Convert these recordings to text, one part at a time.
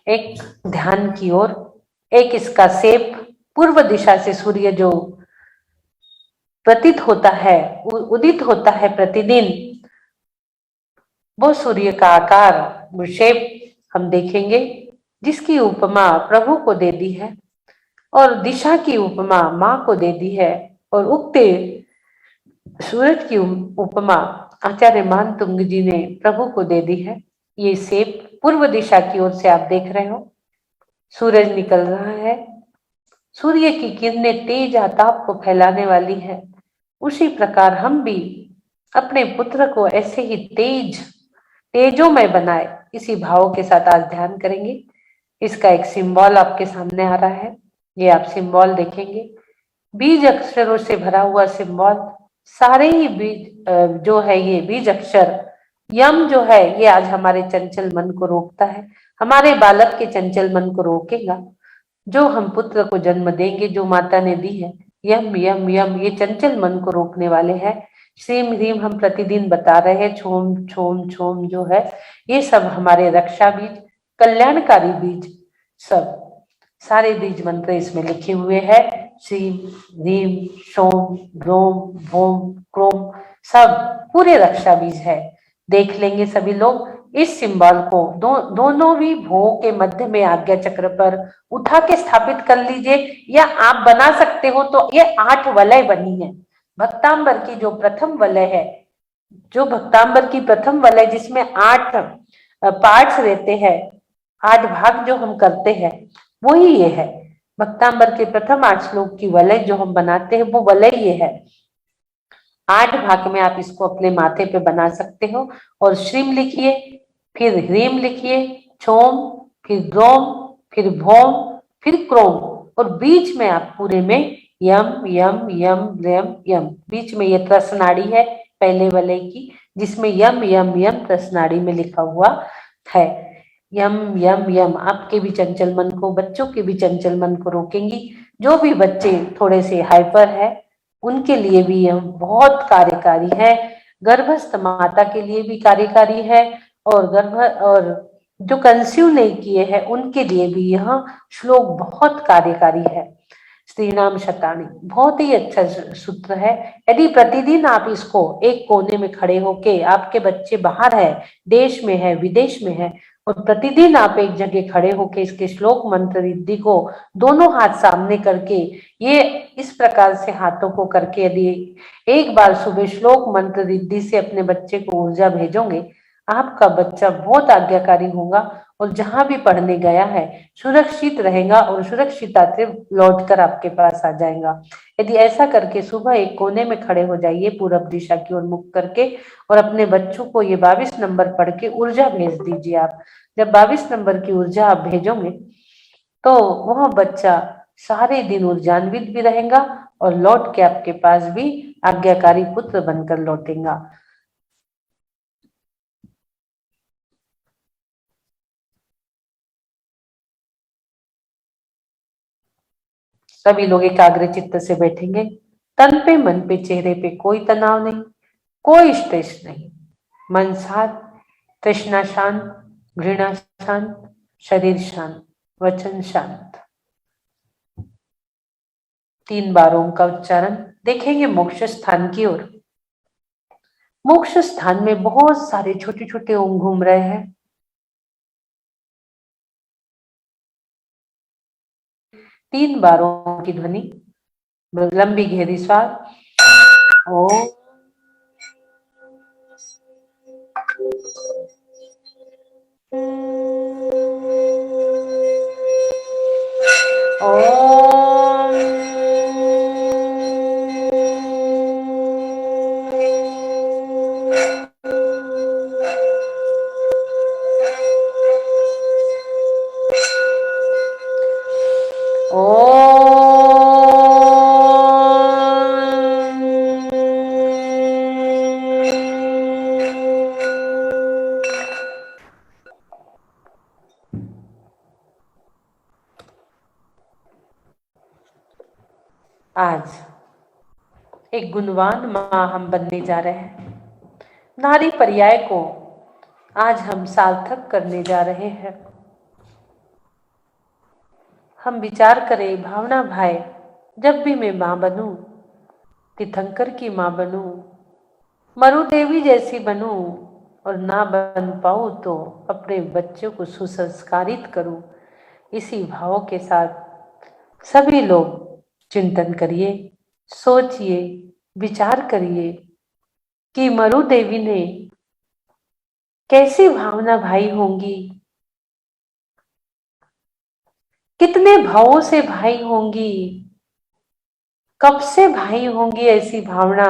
एक ध्यान की ओर, एक इसका शेप पूर्व दिशा से सूर्य जो प्रतीत होता है, उदित होता है प्रतिदिन, वो सूर्य का आकार, वो शेप हम देखेंगे, जिसकी उपमा प्रभु को दे दी है और दिशा की उपमा माँ को दे दी है और उगते सूरज की उपमा आचार्य मानतुंग जी ने प्रभु को दे दी है। ये शेप पूर्व दिशा की ओर से आप देख रहे हो, सूरज निकल रहा है, सूर्य की किरणें तेज आताप को फैलाने वाली है। उसी प्रकार हम भी अपने पुत्र को ऐसे ही तेजोमय बनाए, इसी भाव के साथ आज ध्यान करेंगे। इसका एक सिंबल आपके सामने आ रहा है, ये आप सिंबल देखेंगे, बीज अक्षरों से भरा हुआ सिंबल। सारे ही बीज जो है, ये बीज अक्षर यम जो है, ये आज हमारे चंचल मन को रोकता है, हमारे बालक के चंचल मन को रोकेगा। जो हम पुत्र को जन्म देंगे, जो माता ने दी है, यम यम यम, ये चंचल मन को रोकने वाले हैं। श्रीम ह्रीम हम प्रतिदिन बता रहे हैं, छोम छोम छोम जो है, ये सब हमारे रक्षा बीज, कल्याणकारी बीज, सब सारे बीज मंत्र इसमें लिखे हुए हैं। श्रीम ह्रीम सोम रोम भोम क्रोम, सब पूरे रक्षा बीज है। देख लेंगे सभी लोग इस सिंबल को दोनों भी भों के मध्य में आज्ञा चक्र पर उठा के स्थापित कर लीजिए, या आप बना सकते हो तो ये 8 वलय बनी है। भक्तांबर की जो प्रथम वलय है, जो भक्तांबर की प्रथम वलय जिसमें 8 पार्ट्स रहते हैं, 8 भाग जो हम करते हैं, वही ये है। भक्तांबर के प्रथम 8 श्लोक की वलय जो हम बनाते हैं, वो वलय ये है। 8 भाग में आप इसको अपने माथे पे बना सकते हो। और श्रीम लिखिए, फिर ह्रीम लिखिए, छोम, फिर द्रोम, फिर भोम, फिर क्रोम, और बीच में आप पूरे में यम यम यम यम यम, बीच में ये त्रसनाड़ी है पहले वलय की, जिसमें यम यम यम त्रसनाड़ी में लिखा हुआ है। यम यम यम आपके भी चंचल मन को, बच्चों के भी चंचल मन को रोकेंगी। जो भी बच्चे थोड़े से हाइपर है, उनके लिए भी यह बहुत कार्यकारी है। गर्भस्थ माता के लिए भी कार्यकारी है, और जो कंसीव नहीं किए हैं उनके लिए भी यह श्लोक बहुत कार्यकारी है। श्री नाम शतानी बहुत ही अच्छा सूत्र है। यदि प्रतिदिन आप इसको एक कोने में खड़े होके, आपके बच्चे बाहर है, देश में है, विदेश में है, और प्रतिदिन आप एक जगह खड़े होके इसके श्लोक मंत्र रिद्धि को दोनों हाथ सामने करके, ये इस प्रकार से हाथों को करके यदि एक बार सुबह श्लोक मंत्र रिद्धि से अपने बच्चे को ऊर्जा भेजोगे, आपका बच्चा बहुत आज्ञाकारी होगा और जहां भी पढ़ने गया है सुरक्षित रहेगा और सुरक्षितता से लौटकर आपके पास आ जाएगा। यदि ऐसा करके सुबह एक कोने में खड़े हो जाइए, पूरब दिशा की ओर मुख करके, और अपने बच्चों को ये 22 नंबर पढ़ के ऊर्जा भेज दीजिए। आप जब 22 नंबर की ऊर्जा आप भेजोगे तो वह बच्चा सारे दिन ऊर्जान्वित भी रहेगा और लौट के आपके पास भी आज्ञाकारी पुत्र बनकर लौटेगा। सभी लोग एकाग्र चित्त से बैठेंगे। तन पे, मन पे, चेहरे पे कोई तनाव नहीं, कोई स्ट्रेस नहीं। मन शांत, तृष्णा शांत, घृणा शांत, शरीर शांत, वचन शांत। 3 बार ओम का उच्चारण। देखेंगे मोक्ष स्थान की ओर। मोक्ष स्थान में बहुत सारे छोटे छोटे ओम घूम रहे हैं। 3 बार ओम की ध्वनि, लंबी गहरी श्वास। ओम आज एक गुणवान माँ हम बनने जा रहे हैं। नारी पर्याय को आज हम सार्थक करने जा रहे हैं। हम विचार करें, भावना भाई, जब भी मैं मां बनूं, तीर्थंकर की मां बनूं, मरु देवी जैसी बनूं, और ना बन पाऊं तो अपने बच्चों को सुसंस्कारित करूं। इसी भाव के साथ सभी लोग चिंतन करिए, सोचिए, विचार करिए कि मरु देवी ने कैसी भावना भाई होंगी, कितने भावों से भाई होंगी, कब से भाई होंगी ऐसी भावना,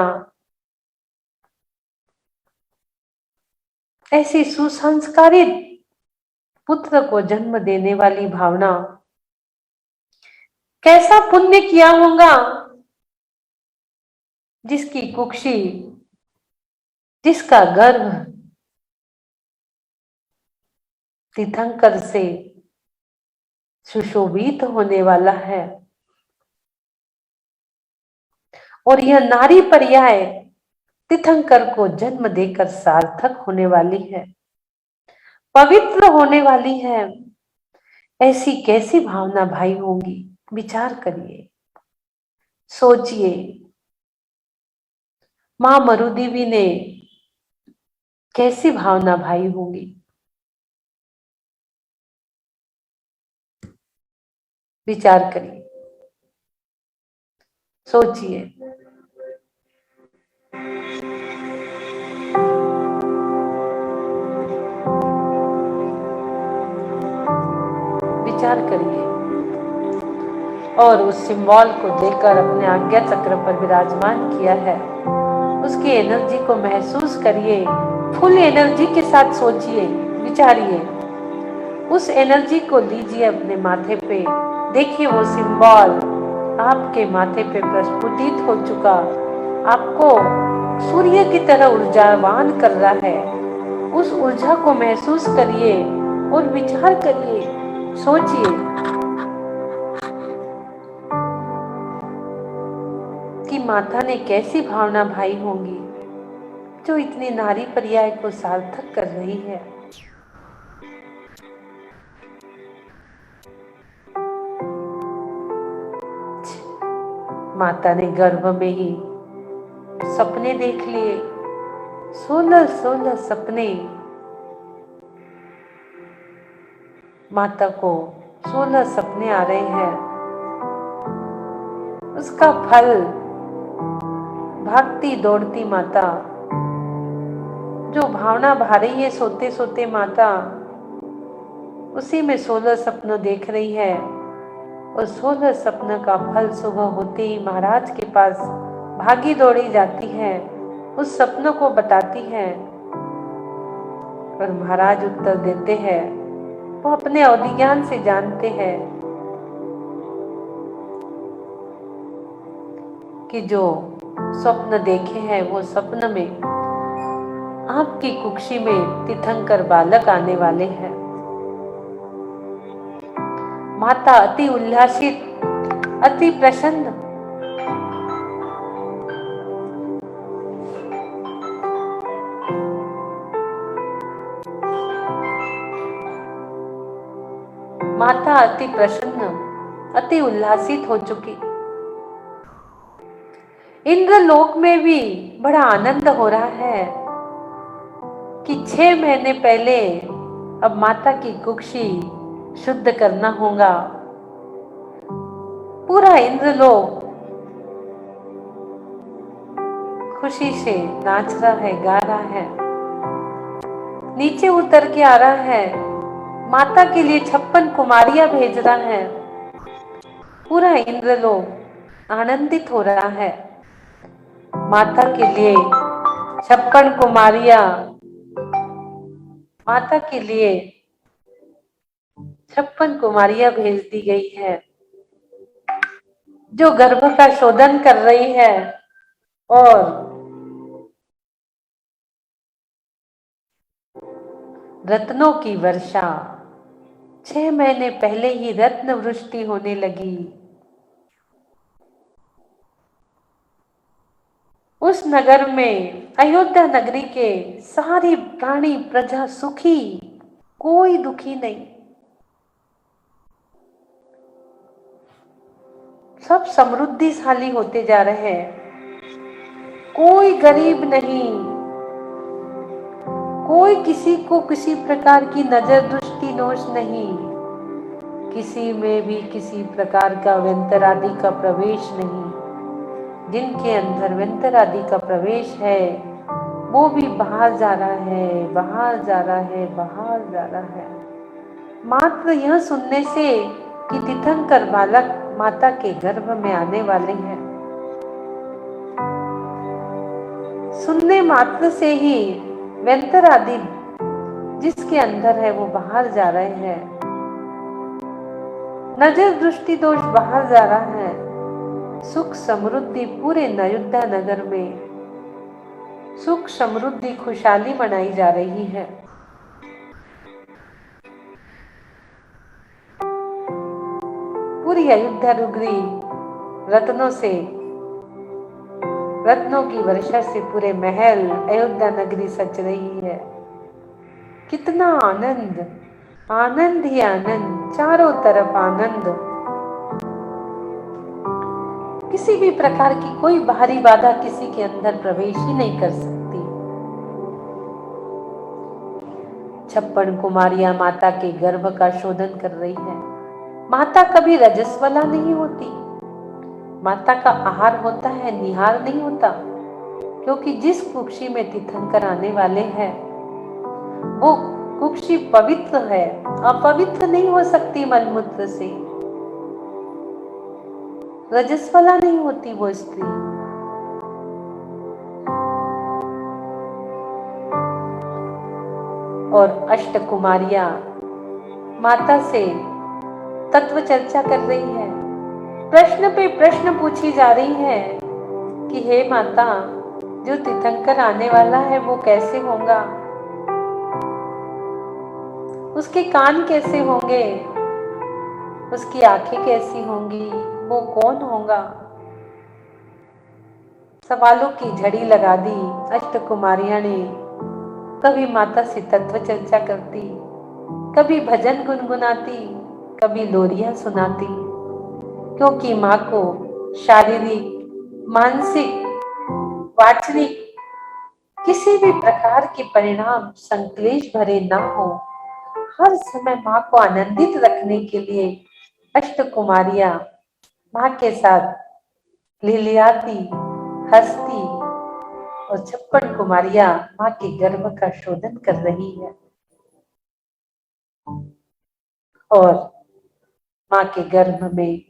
ऐसी सुसंस्कारित पुत्र को जन्म देने वाली भावना, कैसा पुण्य किया होगा जिसकी कुक्षी, जिसका गर्भ तीर्थंकर से सुशोभित होने वाला है। और यह नारी पर्याय तीर्थंकर को जन्म देकर सार्थक होने वाली है, पवित्र होने वाली है। ऐसी कैसी भावना भाई होंगी, विचार करिए, सोचिए। मां मरुदेवी ने कैसी भावना भाई होंगी, विचार करिए, सोचिए। विचार करिए और उस सिंबल को देखकर अपने आज्ञा चक्र पर विराजमान किया है, उसकी एनर्जी को महसूस करिए, फुल एनर्जी के साथ सोचिए, विचारिए। उस एनर्जी को लीजिए अपने माथे पे, देखिए वो सिंबल आपके माथे पे प्रस्फुटित हो चुका, आपको सूर्य की तरह ऊर्जावान कर रहा है। उस ऊर्जा को महसूस करिए और विचार करिए, सोचिए कि माता ने कैसी भावना भाई होंगी जो इतनी नारी पर्याय को सार्थक कर रही है। माता ने गर्भ में ही सपने देख लिए, 16 सपने। माता को 16 सपने आ रहे हैं, उसका फल भागती दौड़ती माता, जो भावना भा रही है सोते सोते माता, उसी में 16 सपनों देख रही है। और 16 सपनों का फल सुबह होते ही महाराज के पास भागी दौड़ी जाती है, उस सपनों को बताती है और महाराज उत्तर देते हैं। वो अपने अवधि ज्ञान से जानते हैं कि जो स्वप्न देखे हैं वो स्वप्न में आपकी कुक्षी में तीर्थंकर बालक आने वाले हैं। माता अति उल्लासित, अति प्रसन्न, माता अति प्रसन्न, अति उल्लासित हो चुकी। इंद्रलोक में भी बड़ा आनंद हो रहा है कि 6 महीने पहले अब माता की कुक्षी शुद्ध करना होगा। पूरा इंद्रलोक खुशी से नाच रहा है, गा रहा है, नीचे उतर के आ रहा है, माता के लिए 56 कुमारियां भेज रहा है। पूरा इंद्रलोक आनंदित हो रहा है। माता के लिए 56 कुमारियां, माता के लिए 56 कुमारियां भेज दी गई है, जो गर्भ का शोधन कर रही है और रत्नों की वर्षा। 6 महीने पहले ही रत्न वृष्टि होने लगी। उस नगर में, अयोध्या नगरी के सारी प्राणी प्रजा सुखी, कोई दुखी नहीं। सब समृद्धिशाली होते जा रहे हैं, कोई गरीब नहीं, कोई किसी को किसी प्रकार की नजर दृष्टि दोष नहीं, किसी में भी किसी प्रकार का व्यंतर आदि का प्रवेश नहीं। जिनके अंदर व्यंतर आदि का प्रवेश है वो भी बाहर जा रहा है, बाहर जा रहा है, बाहर जा रहा है। मात्र यह सुनने से कि तीर्थंकर बालक माता के गर्भ में आने वाले हैं, सुनने मात्र से ही व्यंतर आदि जिसके अंदर है वो बाहर जा रहे हैं, नजर दृष्टि दोष बाहर जा रहा है। सुख समृद्धि पूरे अयोध्या नगर में सुख समृद्धि खुशहाली मनाई जा रही है। पूरी अयोध्या नगरी रत्नों की वर्षा से पूरे महल अयोध्या नगरी सज रही है। कितना आनंद, आनंद ही आनंद, चारों तरफ आनंद। किसी भी प्रकार की कोई बाहरी बाधा किसी के अंदर प्रवेश ही नहीं कर सकती। 56 कुमारियां माता के गर्भ का शोधन कर रही है। माता कभी रजस्वला नहीं होती, माता का आहार होता है, निहार नहीं होता, क्योंकि जिस कुक्षी में तीर्थंकर आने वाले हैं वो कुक्षी पवित्र है, अपवित्र नहीं हो सकती मलमूत्र से। रजस्वला नहीं होती वो स्त्री। और अष्ट कुमारियां माता से तत्व चर्चा कर रही है, प्रश्न पे प्रश्न पूछी जा रही है कि हे माता, जो तीर्थंकर आने वाला है वो कैसे होगा, उसके कान कैसे होंगे, उसकी आंखें कैसी होंगी, वो कौन होगा। सवालों की झड़ी लगा दी अष्ट कुमारियां ने। कभी माता से तत्व चर्चा करती, कभी भजन गुनगुनाती, कभी लोरियां सुनाती, क्योंकि माँ को शारीरिक, मानसिक, वाचनिक किसी भी प्रकार के परिणाम संक्लेश भरे ना हो, हर समय माँ को आनंदित रखने के लिए अष्ट कुमारियां माँ के साथ लिलियाती, हंसती, और 56 कुमारियां माँ के गर्भ का शोधन कर रही है। और माँ के गर्भ में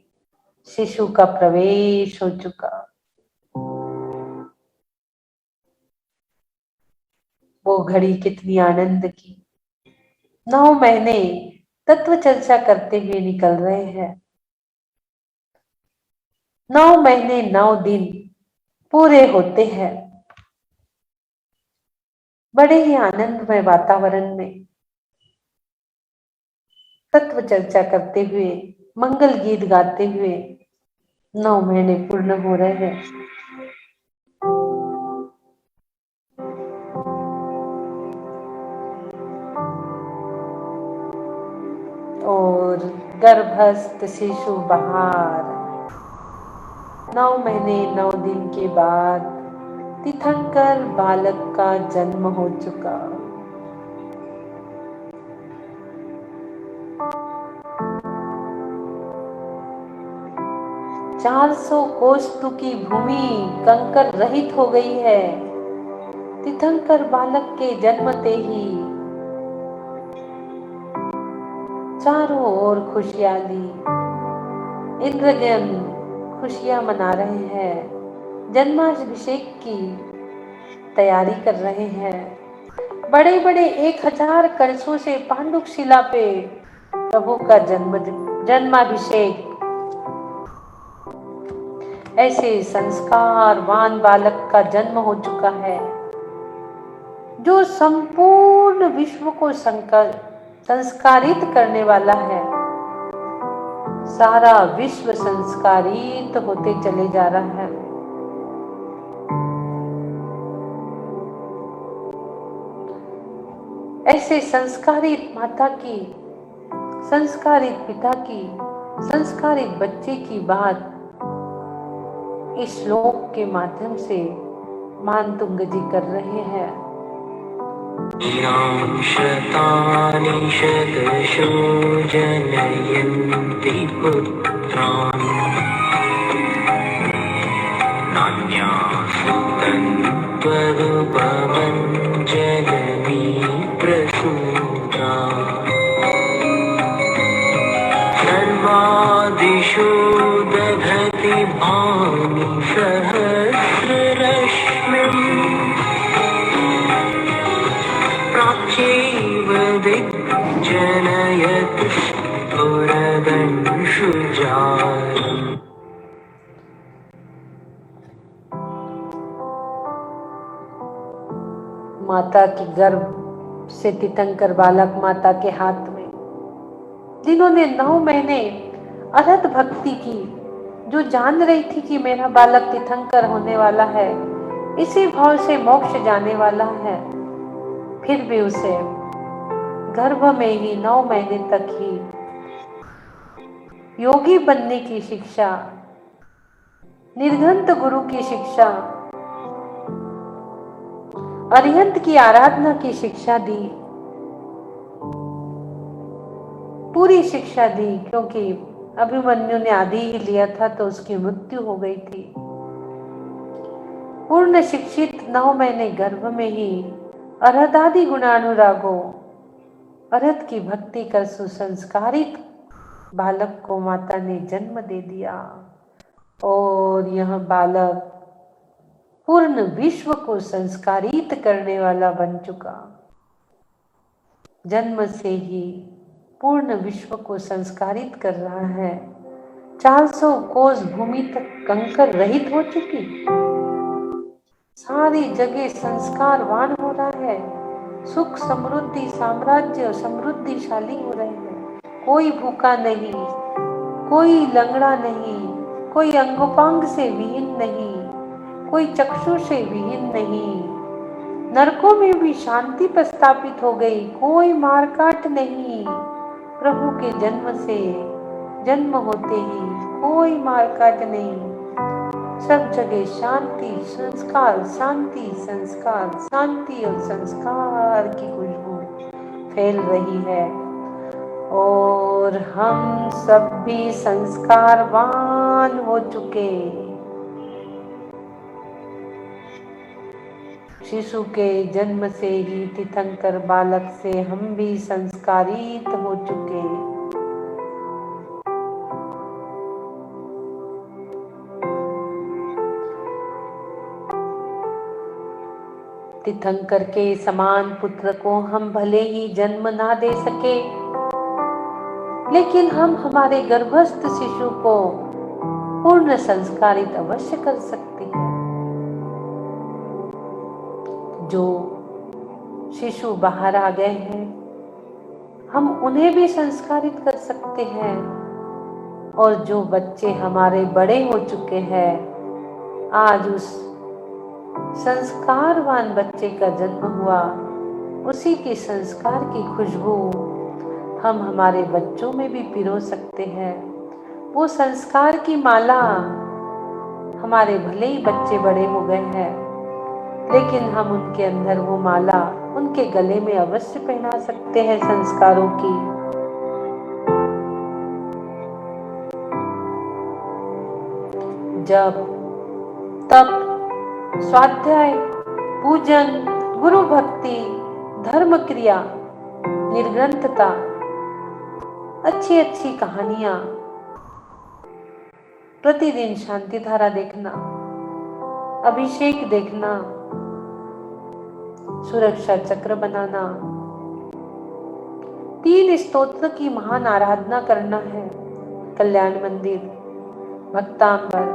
शिशु का प्रवेश हो चुका। वो घड़ी कितनी आनंद की। 9 महीने तत्व चर्चा करते हुए निकल रहे हैं। 9 महीने 9 दिन पूरे होते हैं बड़े ही आनंदमय वातावरण में, तत्व चर्चा करते हुए, मंगल गीत गाते हुए 9 महीने पूर्ण हो रहे हैं। और गर्भस्थ शिशु बाहर। 9 महीने 9 दिन के बाद तीर्थंकर बालक का जन्म हो चुका। चार 400 कोस्तु की भूमि कंकर रहित हो गई है। तीर्थंकर बालक के जन्मते ही चारों ओर खुशहाली, इंद्रगण खुशियां मना रहे हैं, जन्माभिषेक की तैयारी कर रहे हैं। बड़े बड़े 1000 कलशों से पांडुक शिला पे प्रभु का जन्माभिषेक, ऐसे संस्कारवान बालक का जन्म हो चुका है जो संपूर्ण विश्व को संस्कारित करने वाला है। सारा विश्व संस्कारित होते चले जा रहा है। ऐसे संस्कारित माता की, संस्कारित पिता की, संस्कारित बच्चे की बात इस श्लोक के माध्यम से मानतुंग जी कर रहे हैं। शतानि शतशो जनयन्ति पुत्रान् नान्यासु तन्त्वरूपमं जननी प्रसूता सर्वादिषु दधति भानु सहस्ररश्मिम् प्राच्यैव दिग्जनयति पुरदंशु जालम्। माता के गर्भ से तीर्थंकर बालक माता के हाथ में, जिन्होंने 9 महीने अरहत भक्ति की, जो जान रही थी कि मेरा बालक तीर्थंकर होने वाला है, इसी भाव से मोक्ष जाने वाला है, फिर भी उसे गर्भ में ही 9 महीने तक ही योगी बनने की शिक्षा, निर्घंट गुरु की शिक्षा, अरिहंत की आराधना की शिक्षा दी, पूरी शिक्षा दी, क्योंकि अभिमन्यु ने आदि ही लिया था तो उसकी मृत्यु हो गई थी। पूर्ण शिक्षित 9 महीने गर्भ में ही अरहदादि गुणानुरागो, अरहत की भक्ति कर सुसंस्कारित बालक को माता ने जन्म दे दिया, और यह बालक पूर्ण विश्व को संस्कारित करने वाला बन चुका। जन्म से ही पूर्ण विश्व को संस्कारित कर रहा है। 400 कोस भूमि तक कंकर रहित हो चुकी, सारी जगह संस्कारवान हो रहा है, सुख समृद्धि साम्राज्य समृद्धिशाली हो रहे हैं। कोई भूखा नहीं, कोई लंगड़ा नहीं, कोई अंगोपांग से विहीन नहीं, कोई चक्षु से विहीन नहीं, नरकों में भी शांति प्रस्थापित हो गई, कोई मारकाट नहीं। प्रभु के जन्म होते ही कोई मारकाट नहीं, सब जगह शांति संस्कार, शांति संस्कार, शांति और संस्कार की खुशबू फैल रही है, और हम सब भी संस्कारवान हो चुके। शिशु के जन्म से ही तीर्थंकर बालक से हम भी संस्कारित हो चुके। तीर्थंकर के समान पुत्र को हम भले ही जन्म ना दे सके, लेकिन हम हमारे गर्भस्थ शिशु को पूर्ण संस्कारित अवश्य कर सकते हैं। जो शिशु बाहर आ गए हैं, हम उन्हें भी संस्कारित कर सकते हैं, और जो बच्चे हमारे बड़े हो चुके हैं, आज उस संस्कारवान बच्चे का जन्म हुआ, उसी के संस्कार की खुशबू हम हमारे बच्चों में भी पिरो सकते हैं। वो संस्कार की माला, हमारे भले ही बच्चे बड़े हो गए हैं, लेकिन हम उनके अंदर वो माला उनके गले में अवश्य पहना सकते हैं संस्कारों की। जब तप, स्वाध्याय, पूजन, गुरु भक्ति, धर्म क्रिया, निर्ग्रंथता, अच्छी अच्छी कहानियां, प्रतिदिन शांति धारा देखना, अभिषेक देखना, सुरक्षा चक्र बनाना, 3 स्तोत्र की महान आराधना करना है, कल्याण मंदिर, भक्तांबर,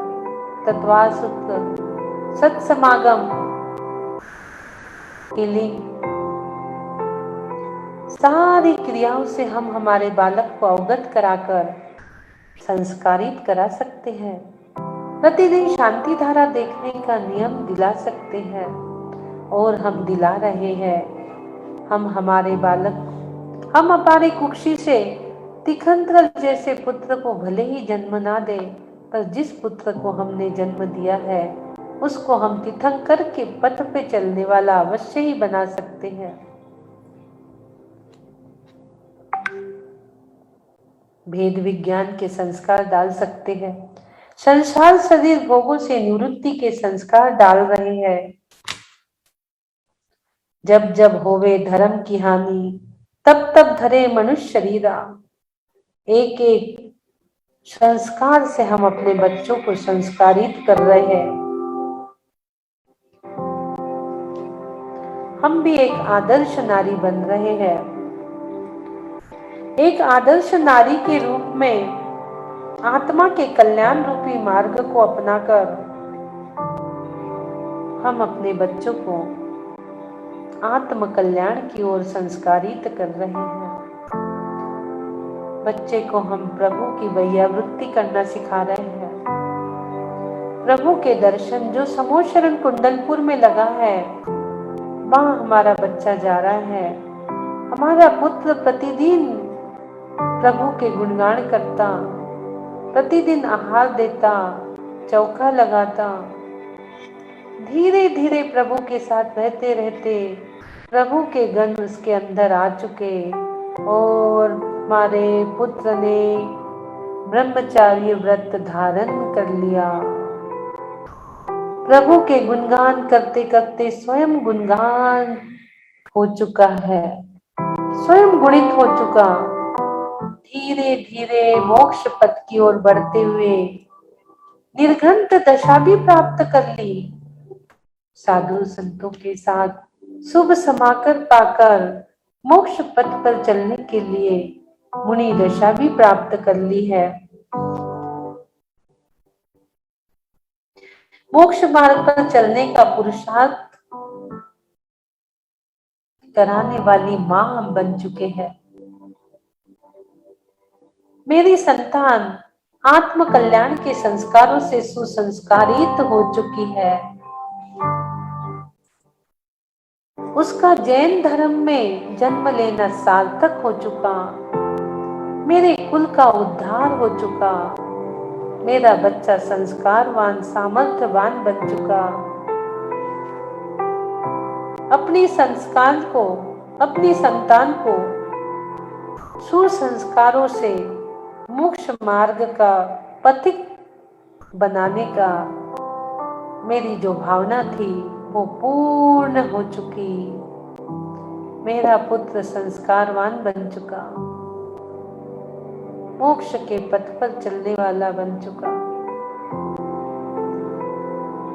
तत्वासूत्र, सत्समागम के लिंग, सारी क्रियाओं से हम हमारे बालक को अवगत कराकर संस्कारित करा सकते हैं। प्रतिदिन शांति धारा देखने का नियम दिला सकते हैं, और हम दिला रहे हैं। हम हमारे बालक, हम हमारे कुक्षी से तीर्थंकर जैसे पुत्र को भले ही जन्म ना दे, पर जिस पुत्र को हमने जन्म दिया है उसको हम तीर्थंकर के पथ पे चलने वाला अवश्य ही बना सकते हैं। भेद विज्ञान के संस्कार डाल सकते हैं। संसार शरीर भोगों से निवृत्ति के संस्कार डाल रहे हैं। जब जब होवे धर्म की हानि तब तब धरे मनुष्य शरीरा। एक एक संस्कार से हम अपने बच्चों को संस्कारित कर रहे हैं। हम भी एक आदर्श नारी बन रहे हैं। एक आदर्श नारी के रूप में आत्मा के कल्याण रूपी मार्ग को अपनाकर हम अपने बच्चों को आत्म कल्याण की ओर संस्कारित कर रहे हैं। बच्चे को हम प्रभु की वैयावृत्ति करना सिखा रहे हैं। प्रभु के दर्शन जो समोशरण कुंडलपुर में लगा है वहां हमारा बच्चा जा रहा है। हमारा पुत्र प्रतिदिन प्रभु के गुणगान करता, प्रतिदिन आहार देता, चौका लगाता, धीरे धीरे प्रभु के साथ रहते रहते प्रभु के गण उसके अंदर आ चुके और हमारे पुत्र ने ब्रह्मचार्य व्रत धारण कर लिया। प्रभु के गुणगान करते करते स्वयं गुणगान हो चुका है, स्वयं गुणित हो चुका। धीरे धीरे मोक्ष पथ की ओर बढ़ते हुए निर्घंट दशा भी प्राप्त कर ली। साधु संतों के साथ शुभ समाकर पाकर मोक्ष पथ पर चलने के लिए मुनि दशा भी प्राप्त कर ली है। मोक्ष मार्ग पर चलने का पुरुषार्थ कराने वाली मां हम बन चुके हैं। मेरी संतान आत्म कल्याण के संस्कारों से सुसंस्कारित हो चुकी है। उसका जैन धर्म में जन्म लेना सार्थक हो चुका। मेरे कुल का उद्धार हो चुका। मेरा बच्चा संस्कारवान सामर्थ्यवान बन चुका। अपनी संस्कार को, अपनी संतान को सुसंस्कारों से मोक्ष मार्ग का पथिक बनाने का मेरी जो भावना थी वो पूर्ण हो चुकी। मेरा पुत्र संस्कारवान बन चुका, मोक्ष के पथ पर चलने वाला बन चुका।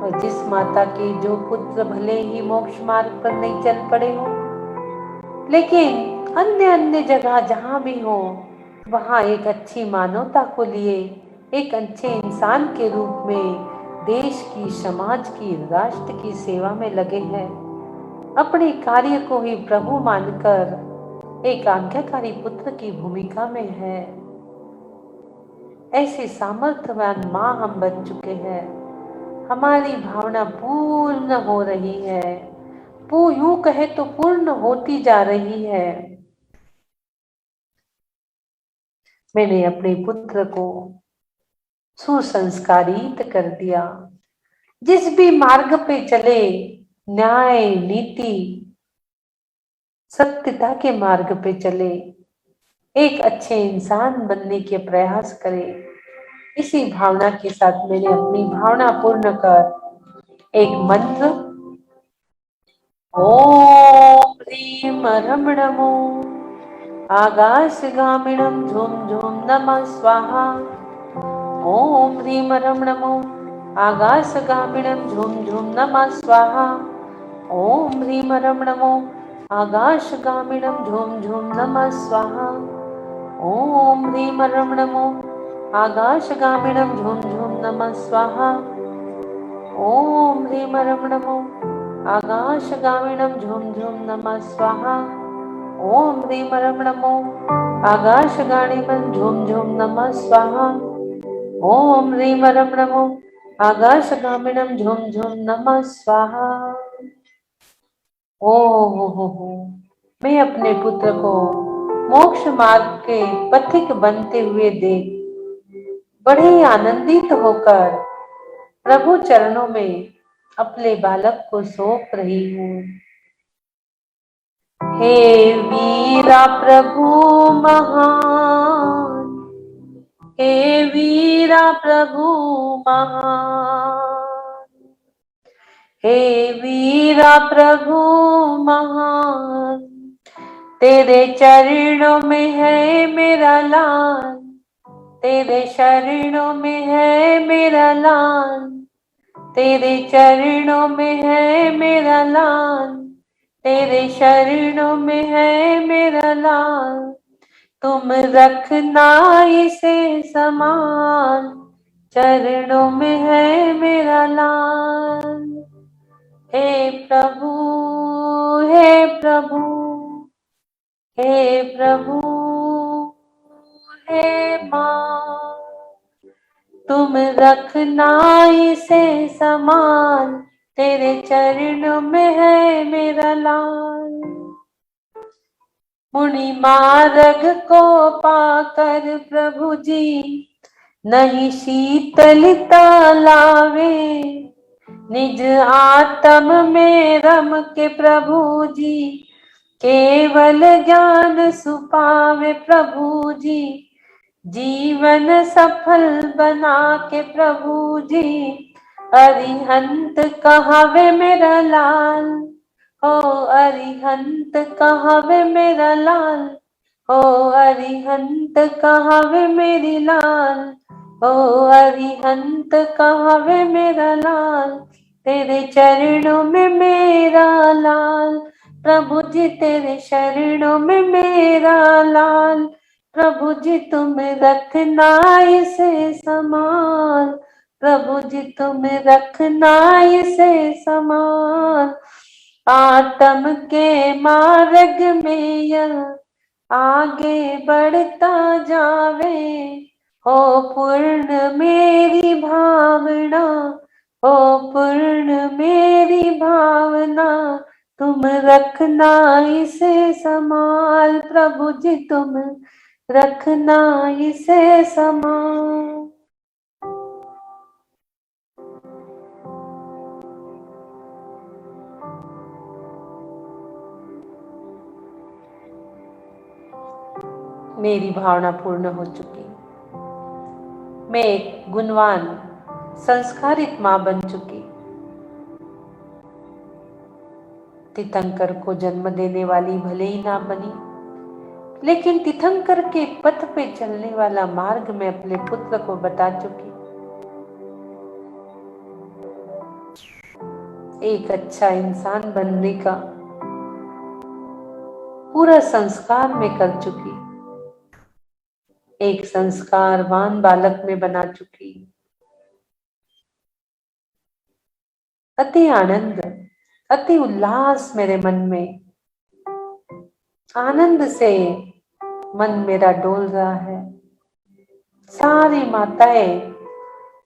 और जिस माता के जो पुत्र भले ही मोक्ष मार्ग पर नहीं चल पड़े हो, लेकिन अन्य अन्य जगह जहां भी हो वहां एक अच्छी मानवता को लिए एक अच्छे इंसान के रूप में देश की, समाज की, राष्ट्र की सेवा में लगे हैं। अपने कार्य को ही प्रभु मानकर एक आज्ञाकारी पुत्र की भूमिका में है। ऐसी सामर्थ्यवान मां हम बन चुके हैं। हमारी भावना पूर्ण हो रही है, यूं कहे तो पूर्ण होती जा रही है। मैंने अपने पुत्र को सुसंस्कारित कर दिया। जिस भी मार्ग पे चले न्याय, नीति, सत्यता के मार्ग पे चले, एक अच्छे इंसान बनने के प्रयास करे। इसी भावना के साथ मैंने अपनी भावना पूर्ण कर एक मंत्र ओम ह्रीं रमणमो आकाशगामिनं झुम झुम नमः स्वाहा। ओम ह्रीं रमणमो आकाशगामिनं झुम झुम नमः स्वाहा। ओम ह्रीं रमणमो आकाशगामिनं झुम झुम नमः स्वाहा। ओम ह्रीं रमणमो आकाशगामिनं झुम झुम नमः स्वाहा। ओम ह्रीं रमणमो आकाशगामिनं झुम झुम नमः स्वाहा। ओम ह्रीं रमणमो आकाशगामिनं झुम झुम नमः स्वाहा। ओम ह्रीं रमणमो आकाशगामिनं झुम झुम नमः स्वाहा। ओ हो, मैं अपने पुत्र को मोक्ष मार्ग के पथिक बनते हुए देख बड़े ही आनंदित होकर प्रभु चरणों में अपने बालक को सौंप रही हूँ। हे वीरा प्रभु महान, हे वीरा प्रभु महान, हे वीरा प्रभु महान, तेरे चरणों में है मेरा लाल, तेरे चरणों में है मेरा लाल, तेरे चरणों में है मेरा लाल, तेरे चरणों में है मेरा लाल, तुम रखना इसे समान, चरणों में है मेरा लाल। हे प्रभु, हे प्रभु, हे प्रभु, हे माँ, तुम रखना इसे समान, तेरे चरणों में है मेरा लाल। मुनि मार्ग को पाकर प्रभु जी नहीं शीतलता लावे, निज आत्म में रम के प्रभु जी केवल ज्ञान सुपावे प्रभु जी, जीवन सफल बना के प्रभु जी अरिहंत कहावे मेरा लाल, हो अरिहंत कहावे मेरा लाल, हो अरिहंत कहावे मेरी लाल, हो अरिहंत कहावे मेरा लाल, तेरे चरणों में मेरा लाल, प्रभु जी तेरे चरणों में मेरा लाल, प्रभु जी तुम रखना इसे समान, प्रभु जी तुम रखना इसे समान, आत्म के मार्ग में यह आगे बढ़ता जावे, हो पूर्ण मेरी भावना, हो पूर्ण मेरी भावना, तुम रखना इसे संभाल, प्रभु जी तुम रखना इसे संभाल। मेरी भावना पूर्ण हो चुकी, मैं एक गुणवान संस्कारित मां बन चुकी, तीर्थंकर को जन्म देने वाली भले ही ना बनी, लेकिन तीर्थंकर के पथ पे चलने वाला मार्ग में अपने पुत्र को बता चुकी, एक अच्छा इंसान बनने का पूरा संस्कार में कर चुकी, एक संस्कारवान बालक में बना चुकी। अति आनंद, अति उल्लास मेरे मन में, आनंद से मन मेरा डोल रहा है। सारी माताएं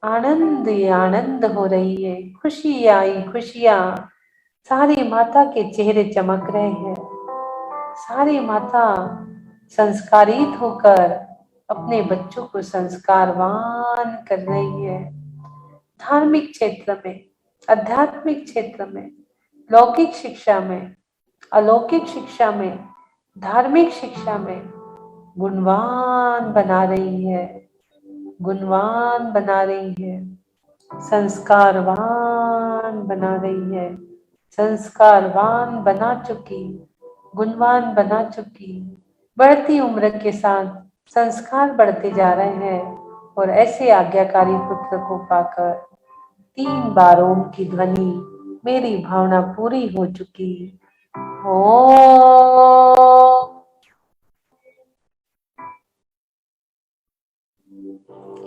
आनंद ही आनंद हो रही है, खुशी आई खुशियां, सारी माता के चेहरे चमक रहे हैं, सारी माता संस्कारित होकर अपने बच्चों को संस्कारवान कर रही है। धार्मिक क्षेत्र में, आध्यात्मिक क्षेत्र में, लौकिक शिक्षा में, अलौकिक शिक्षा में, धार्मिक शिक्षा में गुणवान बना रही है, गुणवान बना रही है, संस्कारवान बना रही है, संस्कारवान बना चुकी, गुणवान बना चुकी। बढ़ती उम्र के साथ संस्कार बढ़ते जा रहे हैं और ऐसे आज्ञाकारी पुत्र को पाकर 3 बार ओम की ध्वनि मेरी भावना पूरी हो चुकी। ओम।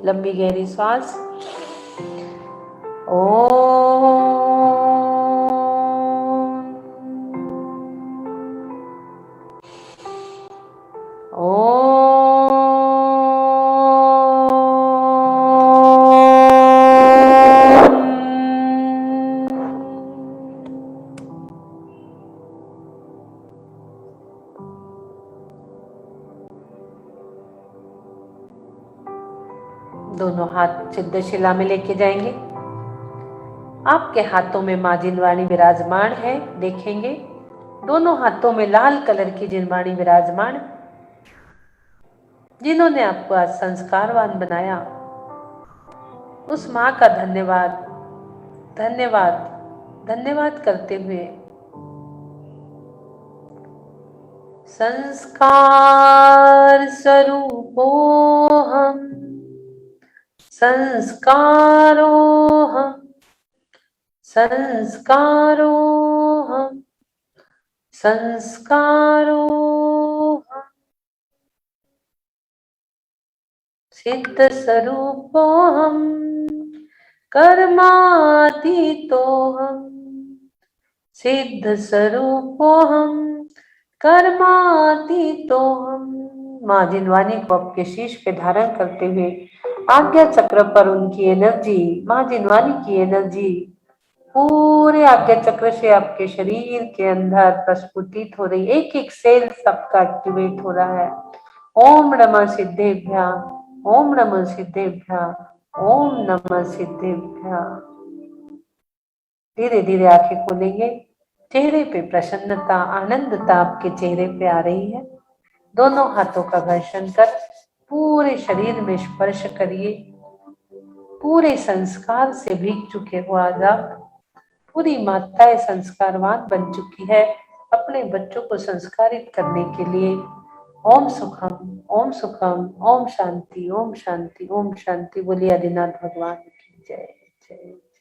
लंबी गहरी सांस। ओम। दोनों हाथ सिद्धशिला में लेके जाएंगे। आपके हाथों में माँ जिनवाणी विराजमान है, देखेंगे दोनों हाथों में लाल कलर की जिनवाणी विराजमान, जिन्होंने आपको आज संस्कारवान बनाया। उस माँ का धन्यवाद धन्यवाद धन्यवाद करते हुए संस्कार स्वरूपोऽहम् संस्कारोऽहम् संस्कारोऽहम् संस्कारोऽहम् सिद्धस्वरूपोऽहम् कर्मातीतोऽहम् सिद्धस्वरूपोऽहम् कर्मातीतोऽहम्। माँ जिनवाणी को आपके शीश पे धारण करते हुए आज्ञा चक्र पर उनकी एनर्जी, माँ जिनवाणी की एनर्जी पूरे आज्ञा चक्र से आपके शरीर के अंदर प्रस्फुटित हो रही, एक एक सेल सबका एक्टिवेट हो रहा है। ओम नमः सिद्धेभ्या, ओम नमः सिद्धेभ्या, ओम नमः सिद्धेभ्या। धीरे धीरे आंखें खोलेंगे। चेहरे पे प्रसन्नता, आनंदता आपके चेहरे पे आ रही है। दोनों हाथों का घर्षण कर पूरे शरीर में स्पर्श करिए। पूरे संस्कार से भीग चुके हो आज आप। पूरी माताएं संस्कारवान बन चुकी है अपने बच्चों को संस्कारित करने के लिए। ओम सुखम, ओम सुखम, ओम शांति, ओम शांति, ओम शांति। बोलिए आदिनाथ भगवान की जय जय।